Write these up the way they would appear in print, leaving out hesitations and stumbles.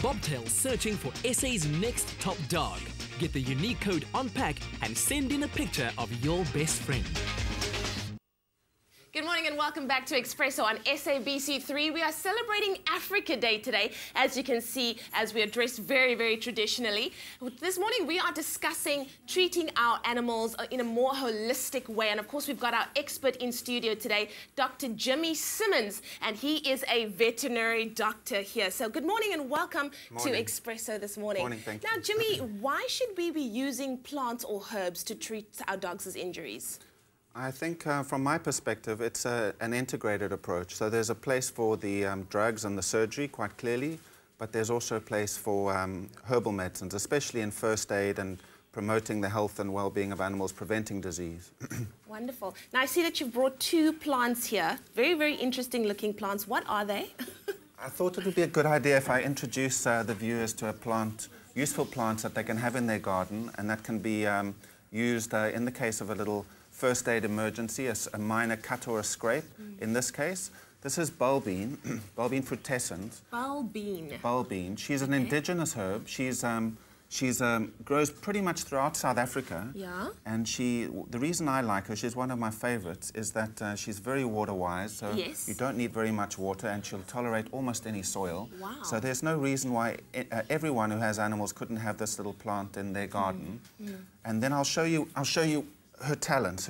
Bobtail searching for SA's next top dog. Get the unique code on pack and send in a picture of your best friend. Good morning and welcome back to Expresso on SABC3. We are celebrating Africa Day today, as you can see, as we are dressed very, very traditionally. This morning we are discussing treating our animals in a more holistic way. And of course, we've got our expert in studio today, Dr. Jimmy Simmons, and he is a veterinary doctor here. So good morning and welcome to Expresso this morning. Morning, thank you. Now, Jimmy, why should we be using plants or herbs to treat our dogs' injuries? I think from my perspective, it's an integrated approach. So there's a place for the drugs and the surgery, quite clearly, but there's also a place for herbal medicines, especially in first aid and promoting the health and well-being of animals, preventing disease. Wonderful. Now, I see that you've brought two plants here. Very, very interesting looking plants. What are they? I thought it would be a good idea if I introduce the viewers to a plant, useful plants that they can have in their garden, and that can be used in the case of a little first aid emergency, a minor cut or a scrape. In this case, this is Bulbine, Bulbine frutescens. Bulbine. Bulbine. She's an indigenous herb. She's grows pretty much throughout South Africa. Yeah. And the reason I like her, she's one of my favorites, is that she's very water-wise. So yes. You don't need very much water, and she'll tolerate almost any soil. Wow. So there's no reason why everyone who has animals couldn't have this little plant in their garden. And then I'll show you her talents.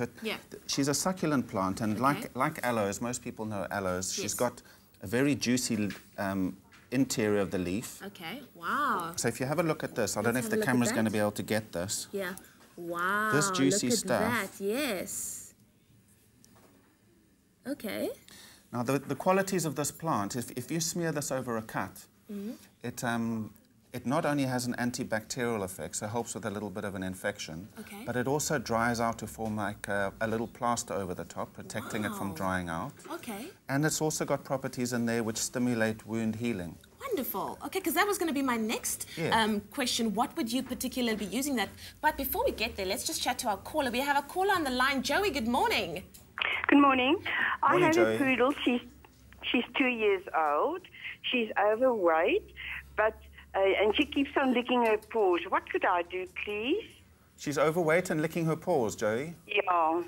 She's a succulent plant, and like aloes, most people know aloes, she's got a very juicy interior of the leaf. Okay, wow. So if you have a look at this, I don't know if the camera's going to be able to get this. Yeah, wow. This juicy look at stuff. That. Yes. Okay. Now, the qualities of this plant, if you smear this over a cut, it not only has an antibacterial effect, so it helps with a little bit of an infection, but it also dries out to form like a little plaster over the top, protecting it from drying out. Okay. And it's also got properties in there which stimulate wound healing. Wonderful. Okay, because that was going to be my next question. What would you particularly be using that? But before we get there, let's just chat to our caller. We have a caller on the line. Joey, good morning. Good morning. I have Joey. a poodle. She's 2 years old. She's overweight, but and she keeps on licking her paws. What could I do, please? She's overweight and licking her paws, Joey? Yeah.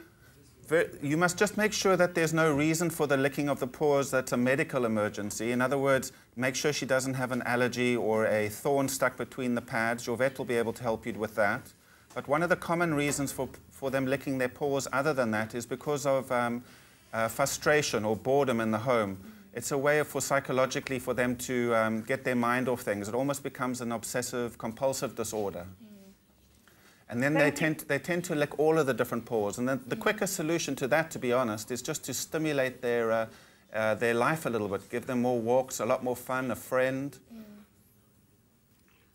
You must just make sure that there's no reason for the licking of the paws that's a medical emergency. In other words, make sure she doesn't have an allergy or a thorn stuck between the pads. Your vet will be able to help you with that. But one of the common reasons for them licking their paws other than that is because of frustration or boredom in the home. It's a way psychologically for them to get their mind off things. It almost becomes an obsessive-compulsive disorder. And then they tend to lick all of the different paws. And then the quickest solution to that, to be honest, is just to stimulate their life a little bit, give them more walks, a lot more fun, a friend.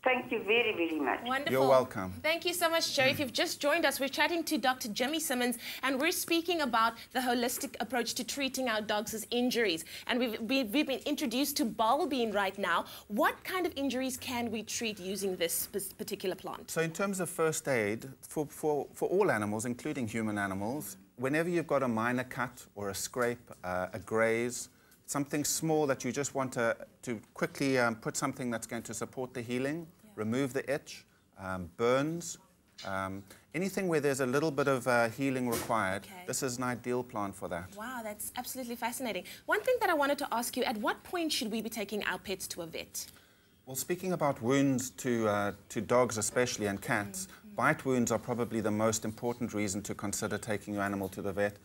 Thank you very, very much. Wonderful. You're welcome. Thank you so much, Joey. If you've just joined us, we're chatting to Dr. Jimmy Simmons, and we're speaking about the holistic approach to treating our dogs' injuries. And we've been introduced to Bulbine right now. What kind of injuries can we treat using this particular plant? So in terms of first aid, for all animals, including human animals, whenever you've got a minor cut or a scrape, a graze, something small that you just want to quickly put something that's going to support the healing, remove the itch, burns, anything where there's a little bit of healing required, this is an ideal plant for that. Wow, that's absolutely fascinating. One thing that I wanted to ask you, at what point should we be taking our pets to a vet? Well, speaking about wounds to dogs especially and cats, bite wounds are probably the most important reason to consider taking your animal to the vet.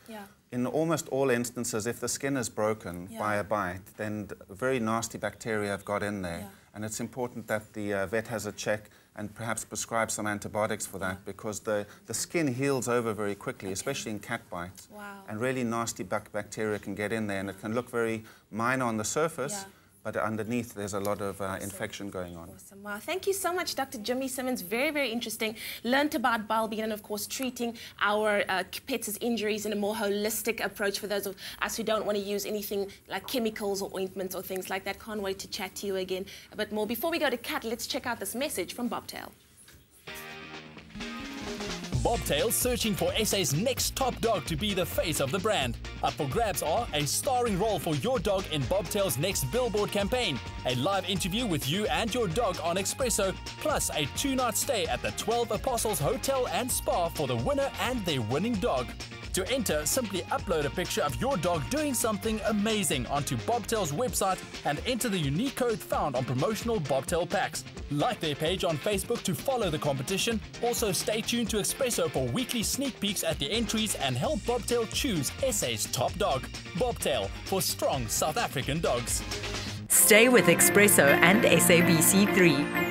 In almost all instances, if the skin is broken by a bite, then very nasty bacteria have got in there. And it's important that the vet has a check and perhaps prescribe some antibiotics for that, because the skin heals over very quickly, especially in cat bites. And really nasty bacteria can get in there, and it can look very minor on the surface, but underneath there's a lot of infection going on. Awesome. Wow. Thank you so much, Dr. Jimmy Simmons. Very, very interesting. Learned about Bulbine and, of course, treating our pets' injuries in a more holistic approach for those of us who don't want to use anything like chemicals or ointments or things like that. Can't wait to chat to you again a bit more. Before we go to Kat, let's check out this message from Bobtail. Bobtail searching for SA's next top dog to be the face of the brand. Up for grabs are a starring role for your dog in Bobtail's next billboard campaign, a live interview with you and your dog on Expresso, plus a 2-night stay at the 12 Apostles Hotel and Spa for the winner and their winning dog. To enter, simply upload a picture of your dog doing something amazing onto Bobtail's website and enter the unique code found on promotional Bobtail packs. Like their page on Facebook to follow the competition. Also stay tuned to Expresso for weekly sneak peeks at the entries and help Bobtail choose SA's top dog. Bobtail, for strong South African dogs. Stay with Expresso and SABC3.